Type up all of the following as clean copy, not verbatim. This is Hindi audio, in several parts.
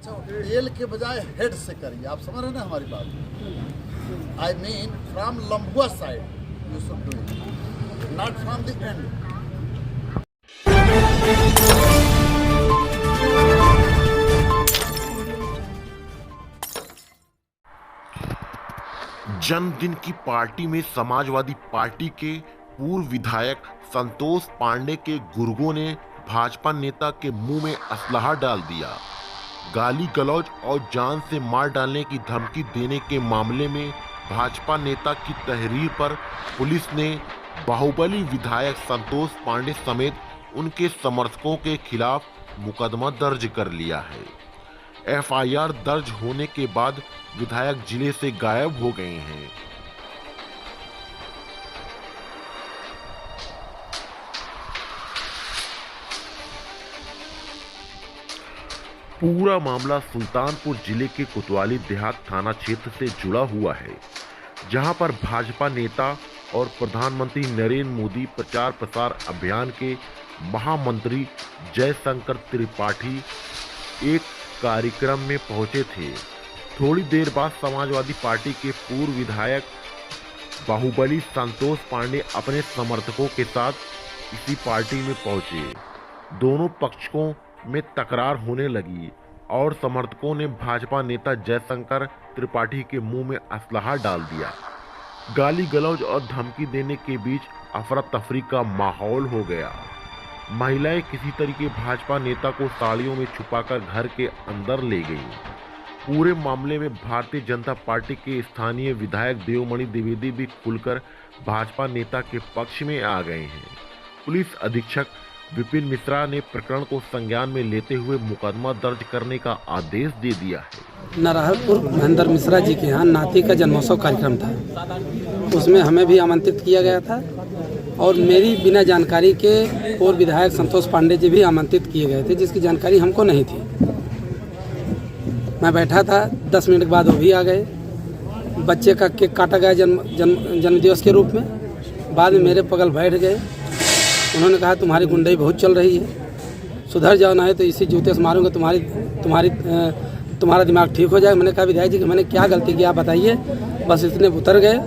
अच्छा, टेल के बजाय हेड से करिए, आप समझ रहे हैं ना हमारी बात। I mean from Lambhua side you should do it, not from the end. जन्मदिन की पार्टी में समाजवादी पार्टी के पूर्व विधायक संतोष पांडे के गुर्गों ने भाजपा नेता के मुंह में असलहा डाल दिया। गाली गलौज और जान से मार डालने की धमकी देने के मामले में भाजपा नेता की तहरीर पर पुलिस ने बाहुबली विधायक संतोष पांडे समेत उनके समर्थकों के खिलाफ मुकदमा दर्ज कर लिया है। एफआईआर दर्ज होने के बाद विधायक जिले से गायब हो गए हैं। पूरा मामला सुल्तानपुर जिले के कोतवाली देहात थाना क्षेत्र से जुड़ा हुआ है, जहां पर भाजपा नेता और प्रधानमंत्री नरेंद्र मोदी प्रचार प्रसार अभियान के महामंत्री जयशंकर त्रिपाठी एक कार्यक्रम में पहुंचे थे। थोड़ी देर बाद समाजवादी पार्टी के पूर्व विधायक बाहुबली संतोष पांडे अपने समर्थकों के साथ इसी पार्टी में पहुंचे। दोनों पक्षों में तकरार होने लगी और समर्थकों ने भाजपा नेता जयशंकर त्रिपाठी के मुंह में असलहा डाल दिया। गाली गलौज और धमकी देने के बीच अफरा तफरी का माहौल हो गया। महिलाएं किसी तरीके भाजपा नेता को साड़ियों में छुपाकर घर के अंदर ले गईं। पूरे मामले में भारतीय जनता पार्टी के स्थानीय विधायक देवमणि द्विवेदी भी खुलकर भाजपा नेता के पक्ष में आ गए हैं। पुलिस अधीक्षक विपिन मिश्रा ने प्रकरण को संज्ञान में लेते हुए मुकदमा दर्ज करने का आदेश दे दिया है। नारायणपुर महेंद्र मिश्रा जी के यहाँ नाती का जन्मोत्सव कार्यक्रम था, उसमें हमें भी आमंत्रित किया गया था और मेरी बिना जानकारी के पूर्व विधायक संतोष पांडे जी भी आमंत्रित किए गए थे, जिसकी जानकारी हमको नहीं थी। मैं बैठा था, 10 मिनट के बाद वो भी आ गए। बच्चे का केक काटा गया जन्मदिवस के रूप में। बाद में मेरे बगल बैठ गए। उन्होंने कहा तुम्हारी गुंडई बहुत चल रही है, सुधर जाओ, ना है तो इसी जूते से मारूंगा, तुम्हारा दिमाग ठीक हो जाएगा। मैंने कहा विधायक जी कि मैंने क्या गलती की आप बताइए। बस इतने उतर गए।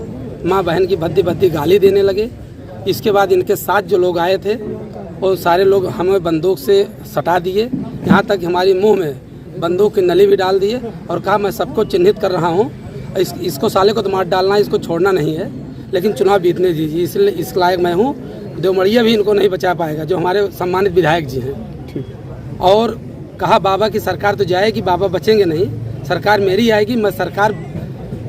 माँ बहन की भद्दी भद्दी गाली देने लगे। इसके बाद इनके साथ जो लोग आए थे वो सारे लोग हमें बंदूक से सटा दिए, यहाँ तक हमारी मुंह में बंदूक की नली भी डाल दिए और कहा मैं सबको चिन्हित कर रहा हूँ, इसको साले को तो मार डालना, इसको छोड़ना नहीं है, लेकिन चुनाव बीतने दीजिए। इसलिए इस लायक मैं हूँ। देवमड़िया भी इनको नहीं बचा पाएगा, जो हमारे सम्मानित विधायक जी हैं। और कहा बाबा की सरकार तो जाएगी, बाबा बचेंगे नहीं, सरकार मेरी आएगी। मैं सरकार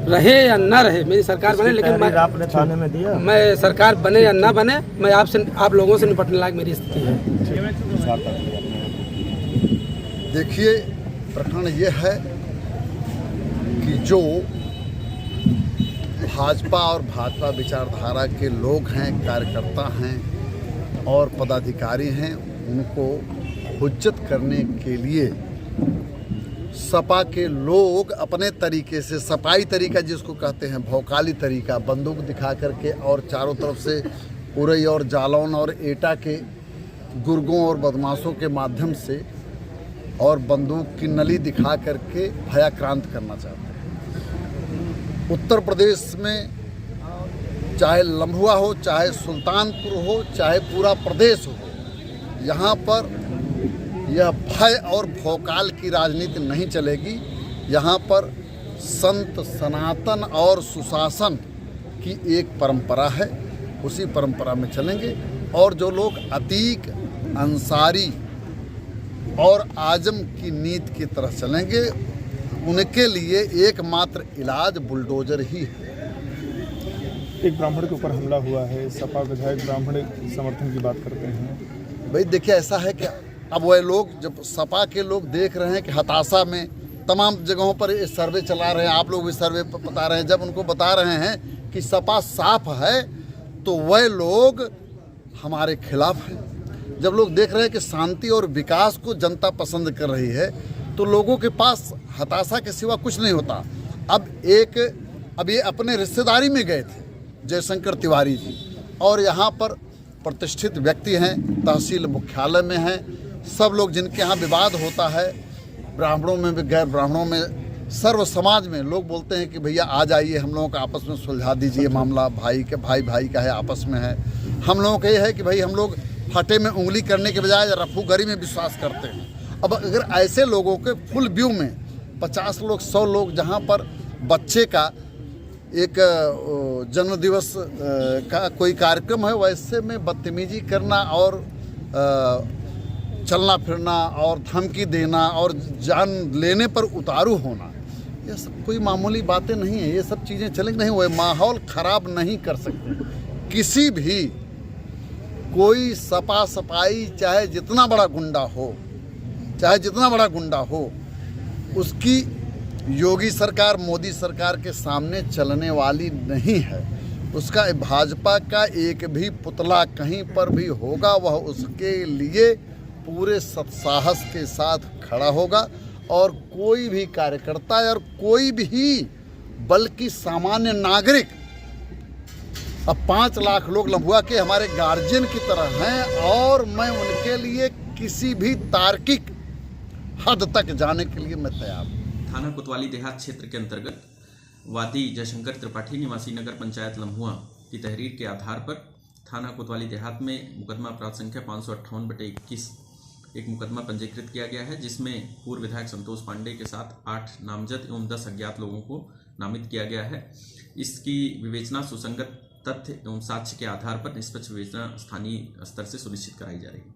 रहे या ना रहे, मेरी सरकार बने, लेकिन आपने थाने में दिया, मैं सरकार बने या ना बने, मैं आप लोगों से निपटने लायक मेरी स्थिति है। देखिए, प्रकरण ये है कि जो भाजपा और भाजपा विचारधारा के लोग हैं, कार्यकर्ता हैं और पदाधिकारी हैं, उनको हुज्जत करने के लिए सपा के लोग अपने तरीके से, सपाई तरीका जिसको कहते हैं, भौकाली तरीका, बंदूक दिखा करके और चारों तरफ से उरई और जालौन और एटा के गुर्गों और बदमाशों के माध्यम से और बंदूक की नली दिखा करके भयाक्रांत करना चाहते हैं। उत्तर प्रदेश में चाहे लम्बुआ हो, चाहे सुल्तानपुर हो, चाहे पूरा प्रदेश हो, यहाँ पर यह भय और भौकाल की राजनीति नहीं चलेगी। यहाँ पर संत, सनातन और सुशासन की एक परंपरा है, उसी परंपरा में चलेंगे। और जो लोग अतीक, अंसारी और आजम की नीति की तरफ चलेंगे, उनके लिए एकमात्र इलाज बुलडोजर ही है। एक ब्राह्मण के ऊपर हमला हुआ है, सपा विधायक ब्राह्मण समर्थन की बात करते हैं। भाई देखिए, ऐसा है कि अब वह लोग, जब सपा के लोग देख रहे हैं कि हताशा में तमाम जगहों पर ये सर्वे चला रहे हैं, आप लोग भी सर्वे बता रहे हैं, जब उनको बता रहे हैं कि सपा साफ है तो वह लोग हमारे खिलाफ हैं। जब लोग देख रहे हैं कि शांति और विकास को जनता पसंद कर रही है तो लोगों के पास हताशा के सिवा कुछ नहीं होता। अब ये अपने रिश्तेदारी में गए थे जयशंकर तिवारी जी, और यहाँ पर प्रतिष्ठित व्यक्ति हैं, तहसील मुख्यालय में हैं, सब लोग जिनके यहाँ विवाद होता है ब्राह्मणों में भी, गैर ब्राह्मणों में, सर्व समाज में लोग बोलते हैं कि भैया आ जाइए, हम लोगों का आपस में सुलझा दीजिए मामला, भाई का है, आपस में है। हम लोगों का ये है कि भाई हम लोग फटे में उंगली करने के बजाय रफूगरी में विश्वास करते हैं। अब अगर ऐसे लोगों के फुल व्यू में 50 लोग 100 लोग जहाँ पर बच्चे का एक जन्मदिवस का कोई कार्यक्रम है, वैसे में बदतमीजी करना और चलना फिरना और धमकी देना और जान लेने पर उतारू होना, ये सब कोई मामूली बातें नहीं है। ये सब चीज़ें चलेंगी नहीं, वो माहौल ख़राब नहीं कर सकते। किसी भी कोई सपा सपाई चाहे जितना बड़ा गुंडा हो, उसकी योगी सरकार, मोदी सरकार के सामने चलने वाली नहीं है। उसका भाजपा का एक भी पुतला कहीं पर भी होगा, वह उसके लिए पूरे सत्साहस के साथ खड़ा होगा। और कोई भी कार्यकर्ता और कोई भी बल्कि सामान्य नागरिक, अब 5 लाख लोग लम्बुआ के हमारे गार्जियन की तरह हैं और मैं उनके लिए किसी भी तार्किक हद तक जाने के लिए मैं तैयार हूँ। थाना कोतवाली देहात क्षेत्र के अंतर्गत वादी जयशंकर त्रिपाठी निवासी नगर पंचायत लम्हुआ की तहरीर के आधार पर थाना कोतवाली देहात में मुकदमा अपराध संख्या 558/21 एक मुकदमा पंजीकृत किया गया है, जिसमें पूर्व विधायक संतोष पांडे के साथ 8 नामजद एवं 10 अज्ञात लोगों को नामित किया गया है। इसकी विवेचना सुसंगत तथ्य एवं साक्ष्य के आधार पर निष्पक्ष विवेचना स्थानीय स्तर से सुनिश्चित कराई जा रही है।